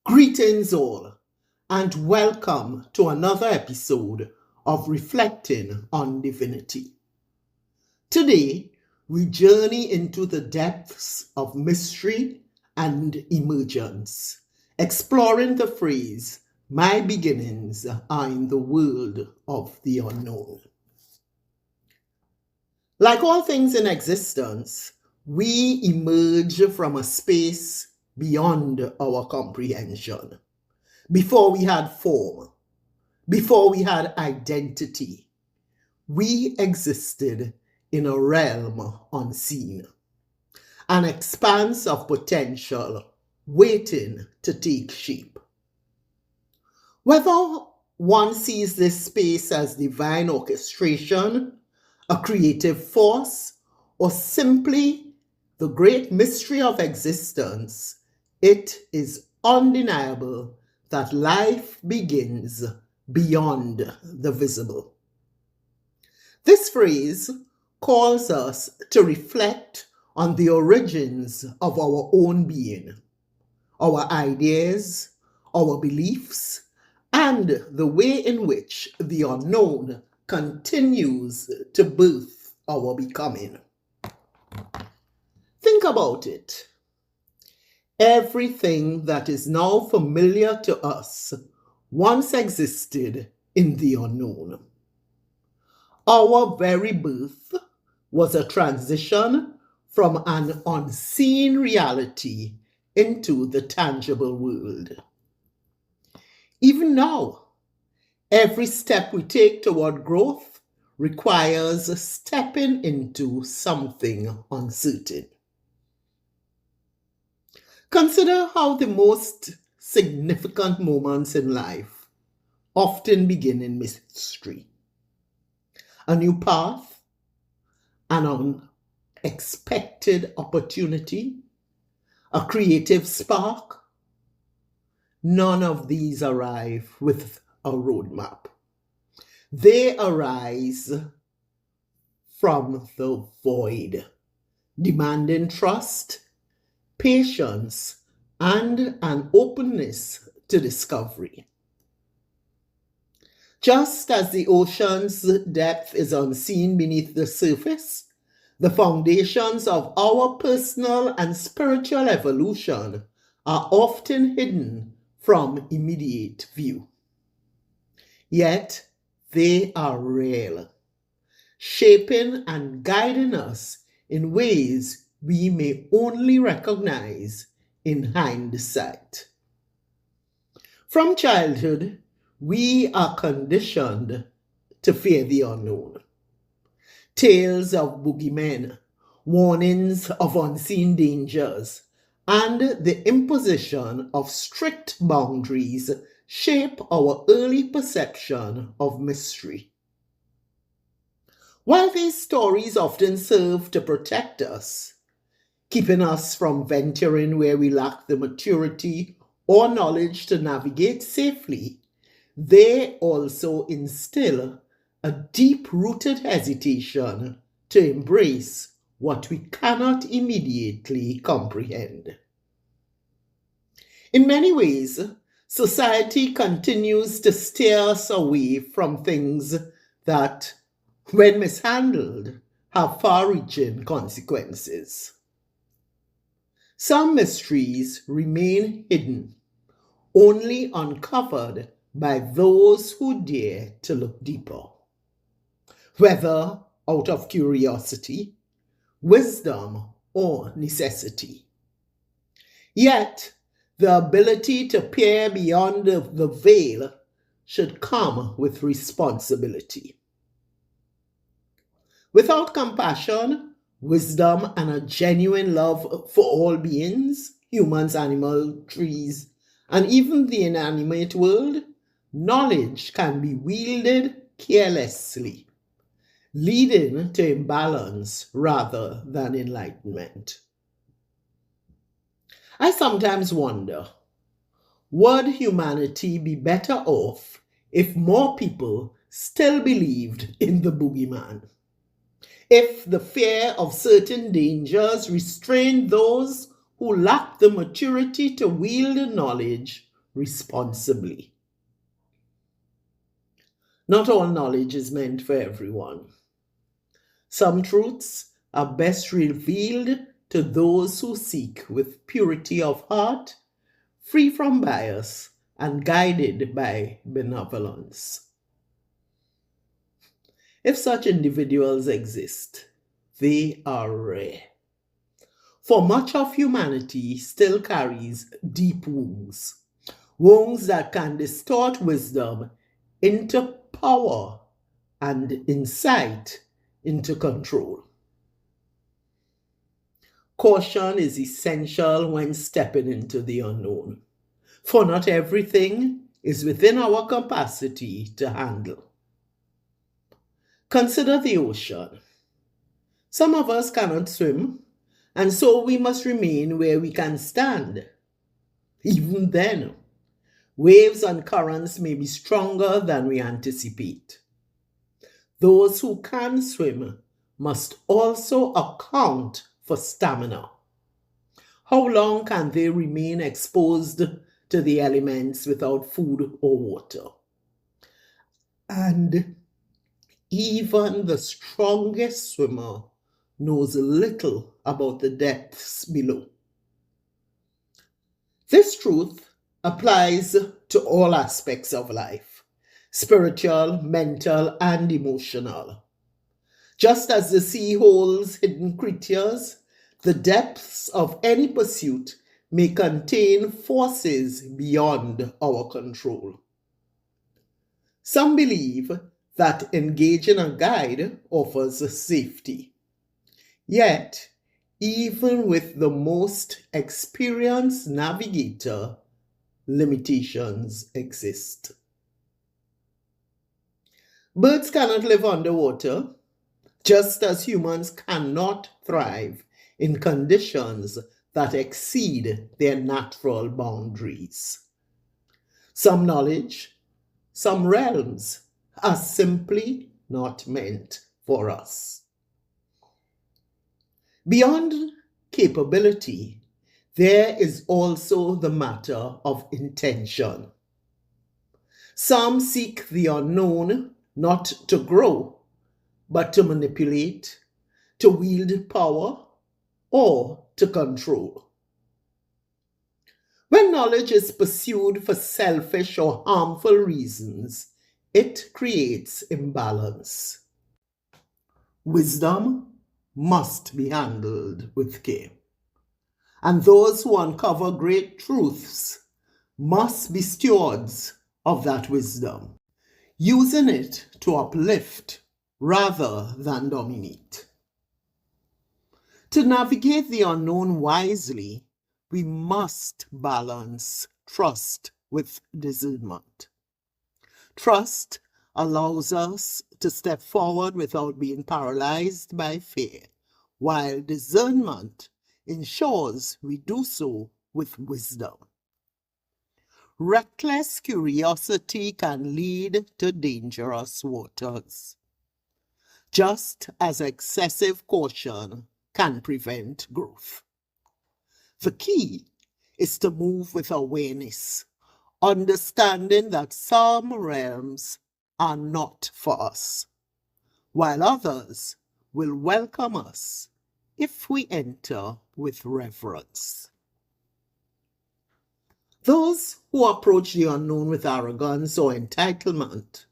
Greetings all, and welcome to another episode of Reflecting on Divinity. Today, we journey into the depths of mystery and emergence, exploring the phrase, "My beginnings are in the world of the unknown." Like all things in existence, we emerge from a space beyond our comprehension. Before we had form, before we had identity, we existed in a realm unseen, an expanse of potential waiting to take shape. Whether one sees this space as divine orchestration, a creative force, or simply the great mystery of existence, it is undeniable that life begins beyond the visible. This phrase calls us to reflect on the origins of our own being, our ideas, our beliefs, and the way in which the unknown continues to birth our becoming. Think about it. Everything that is now familiar to us once existed in the unknown. Our very birth was a transition from an unseen reality into the tangible world. Even now, every step we take toward growth requires stepping into something uncertain. Consider how the most significant moments in life often begin in mystery. A new path, an unexpected opportunity, a creative spark. None of these arrive with a roadmap. They arise from the void, demanding trust, patience, and an openness to discovery. Just as the ocean's depth is unseen beneath the surface, the foundations of our personal and spiritual evolution are often hidden from immediate view. Yet they are real, shaping and guiding us in ways we may only recognize in hindsight. From childhood, we are conditioned to fear the unknown. Tales of boogeymen, warnings of unseen dangers, and the imposition of strict boundaries shape our early perception of mystery. While these stories often serve to protect us, keeping us from venturing where we lack the maturity or knowledge to navigate safely, they also instill a deep-rooted hesitation to embrace what we cannot immediately comprehend. In many ways, society continues to steer us away from things that, when mishandled, have far-reaching consequences. Some mysteries remain hidden, only uncovered by those who dare to look deeper, whether out of curiosity, wisdom, or necessity. Yet, the ability to peer beyond the veil should come with responsibility. Without compassion, wisdom, and a genuine love for all beings, humans, animals, trees, and even the inanimate world, knowledge can be wielded carelessly, leading to imbalance rather than enlightenment. I sometimes wonder, would humanity be better off if more people still believed in the boogeyman? If the fear of certain dangers restrained those who lack the maturity to wield knowledge responsibly. Not all knowledge is meant for everyone. Some truths are best revealed to those who seek with purity of heart, free from bias, and guided by benevolence. If such individuals exist, they are rare. For much of humanity still carries deep wounds, wounds that can distort wisdom into power and insight into control. Caution is essential when stepping into the unknown, for not everything is within our capacity to handle. Consider the ocean. Some of us cannot swim, and so we must remain where we can stand. Even then, waves and currents may be stronger than we anticipate. Those who can swim must also account for stamina. How long can they remain exposed to the elements without food or water? And even the strongest swimmer knows little about the depths below. This truth applies to all aspects of life, spiritual, mental, and emotional. Just as the sea holds hidden creatures, the depths of any pursuit may contain forces beyond our control. Some believe that engaging a guide offers safety. Yet, even with the most experienced navigator, limitations exist. Birds cannot live underwater, just as humans cannot thrive in conditions that exceed their natural boundaries. Some knowledge, some realms are simply not meant for us. Beyond capability, there is also the matter of intention. Some seek the unknown not to grow, but to manipulate, to wield power, or to control. When knowledge is pursued for selfish or harmful reasons, it creates imbalance. Wisdom must be handled with care. And those who uncover great truths must be stewards of that wisdom, using it to uplift rather than dominate. To navigate the unknown wisely, we must balance trust with discernment. Trust allows us to step forward without being paralyzed by fear, while discernment ensures we do so with wisdom. Reckless curiosity can lead to dangerous waters, just as excessive caution can prevent growth. The key is to move with awareness, understanding that some realms are not for us, while others will welcome us if we enter with reverence. Those who approach the unknown with arrogance or entitlement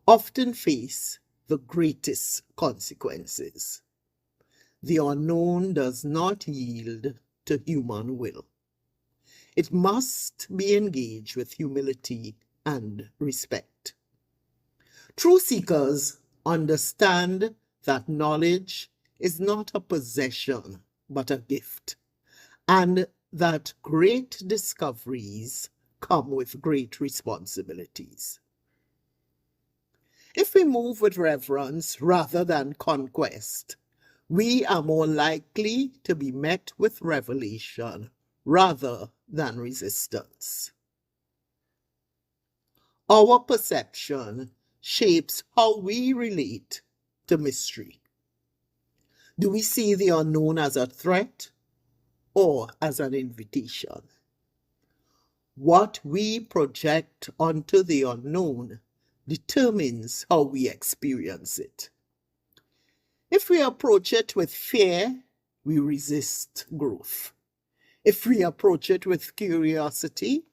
often face the greatest consequences. The unknown does not yield to human will. It must be engaged with humility and respect. True seekers understand that knowledge is not a possession, but a gift, and that great discoveries come with great responsibilities. If we move with reverence rather than conquest, we are more likely to be met with revelation rather than resistance. Our perception shapes how we relate to mystery. Do we see the unknown as a threat or as an invitation? What we project onto the unknown determines how we experience it. If we approach it with fear, we resist growth. If we approach it with curiosity,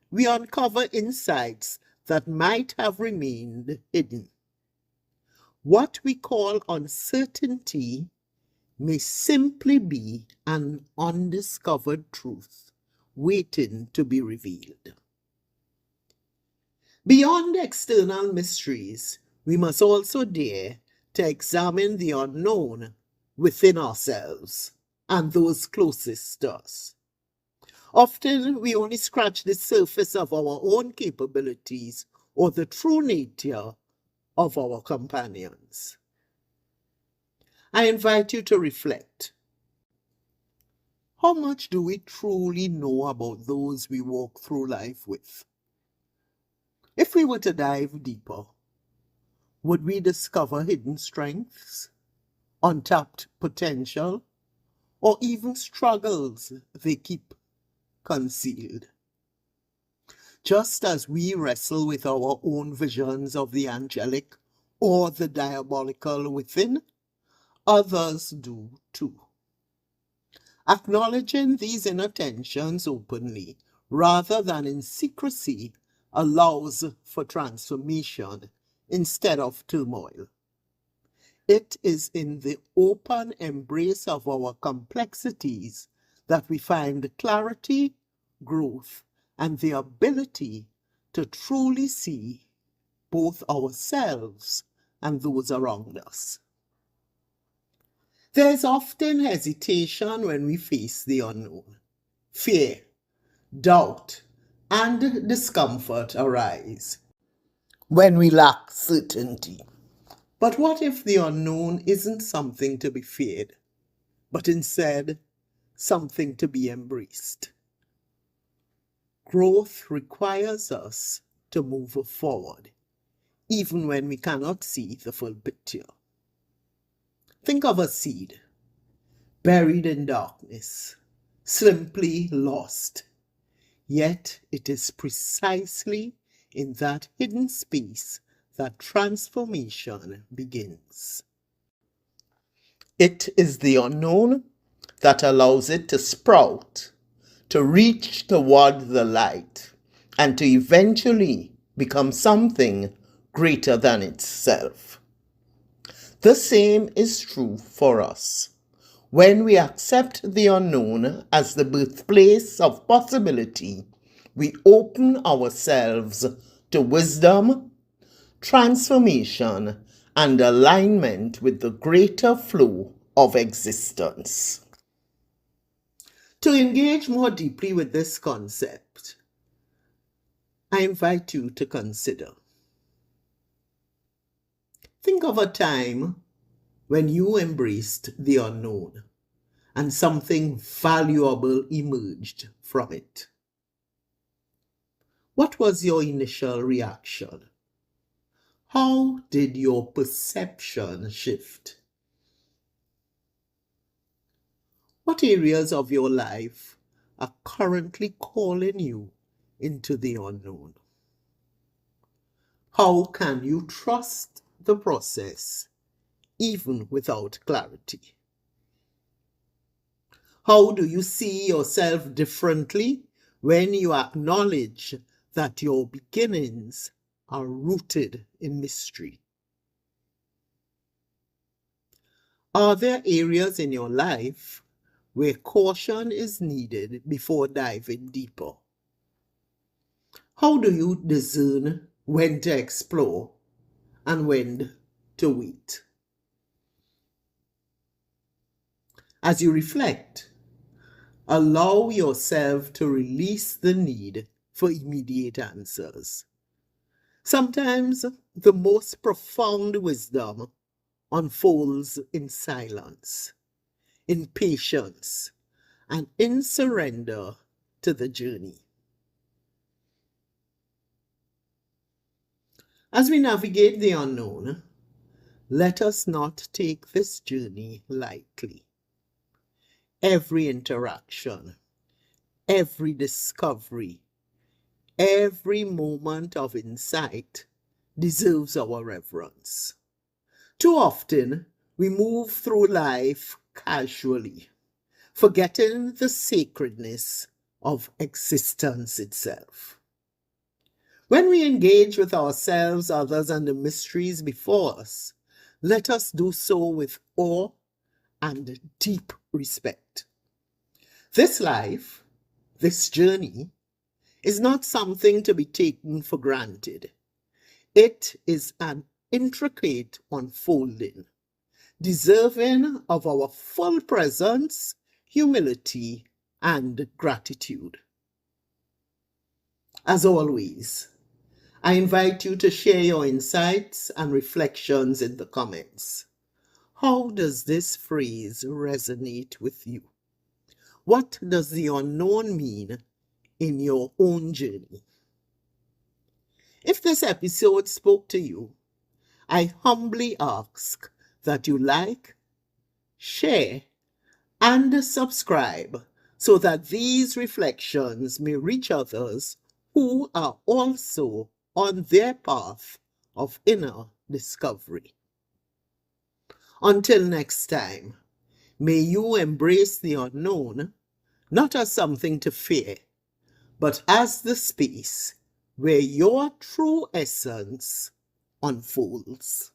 we uncover insights that might have remained hidden. What we call uncertainty may simply be an undiscovered truth waiting to be revealed. Beyond external mysteries, we must also dare to examine the unknown within ourselves and those closest to us. Often we only scratch the surface of our own capabilities or the true nature of our companions. I invite you to reflect. How much do we truly know about those we walk through life with? If we were to dive deeper, would we discover hidden strengths, untapped potential, or even struggles they keep concealed? Just as we wrestle with our own visions of the angelic or the diabolical within, others do too. Acknowledging these inner tensions openly, rather than in secrecy, allows for transformation instead of turmoil. It is in the open embrace of our complexities that we find clarity, growth, and the ability to truly see both ourselves and those around us. There is often hesitation when we face the unknown. Fear, doubt, and discomfort arise when we lack certainty. But what if the unknown isn't something to be feared, but instead something to be embraced? Growth requires us to move forward, even when we cannot see the full picture. Think of a seed, buried in darkness, simply lost. Yet it is precisely in that hidden space that transformation begins. It is the unknown that allows it to sprout, to reach toward the light, and to eventually become something greater than itself. The same is true for us. When we accept the unknown as the birthplace of possibility, we open ourselves to wisdom, transformation, and alignment with the greater flow of existence. To engage more deeply with this concept, I invite you to consider. Think of a time when you embraced the unknown and something valuable emerged from it. What was your initial reaction? How did your perception shift? What areas of your life are currently calling you into the unknown? How can you trust the process even without clarity? How do you see yourself differently when you acknowledge that your beginnings are rooted in mystery? Are there areas in your life where caution is needed before diving deeper? How do you discern when to explore and when to wait? As you reflect, allow yourself to release the need for immediate answers. Sometimes the most profound wisdom unfolds in silence, in patience, and in surrender to the journey. As we navigate the unknown, let us not take this journey lightly. Every interaction, every discovery Every moment of insight deserves our reverence. Too often, we move through life casually, forgetting the sacredness of existence itself. When we engage with ourselves, others, and the mysteries before us, let us do so with awe and deep respect. This life, this journey, is not something to be taken for granted. It is an intricate unfolding, deserving of our full presence, humility, and gratitude. As always, I invite you to share your insights and reflections in the comments. How does this phrase resonate with you? What does the unknown mean in your own journey? If this episode spoke to you, I humbly ask that you like, share, and subscribe so that these reflections may reach others who are also on their path of inner discovery. Until next time, may you embrace the unknown, not as something to fear, but as the space where your true essence unfolds.